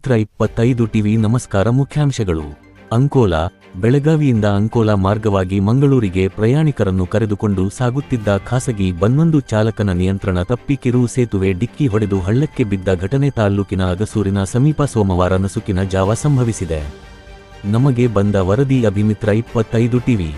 ಅಭಿಮಿತ್ರ 25 TV ನಮಸ್ಕಾರ. ಮುಖ್ಯಾಂಶಗಳು. ಅಂಕೋಲಾ, ಬೆಳಗಾವಿಯಿಂದ ಅಂಕೋಲಾ ಮಾರ್ಗವಾಗಿ ಮಂಗಳೂರಿಗೆ ಪ್ರಯಾಣಿಕರನ್ನು ಕರೆದುಕೊಂಡು ಸಾಗುತ್ತಿದ್ದ ಖಾಸಗಿ ಬನ್ನೊಂದು ಚಾಲಕನ ನಿಯಂತ್ರಣ ತಪ್ಪಿ ಕಿರು ಸೇತುವೆ ಡಿಕ್ಕಿ ಹೊಡೆದು ಹಳ್ಳಕ್ಕೆ ಬಿದ್ದ ಘಟನೆ ತಾಲ್ಲೂಕಿನ ಅಗಸೂರಿನ ಸಮೀಪ ಸೋಮವಾರ ನಸುಕಿನ ಜಾವ ಸಂಭವಿಸಿದೆ. ನಮಗೆ ಬಂದ ವರದಿ. ಅಭಿಮಿತ್ರ 25 ಟಿವಿ.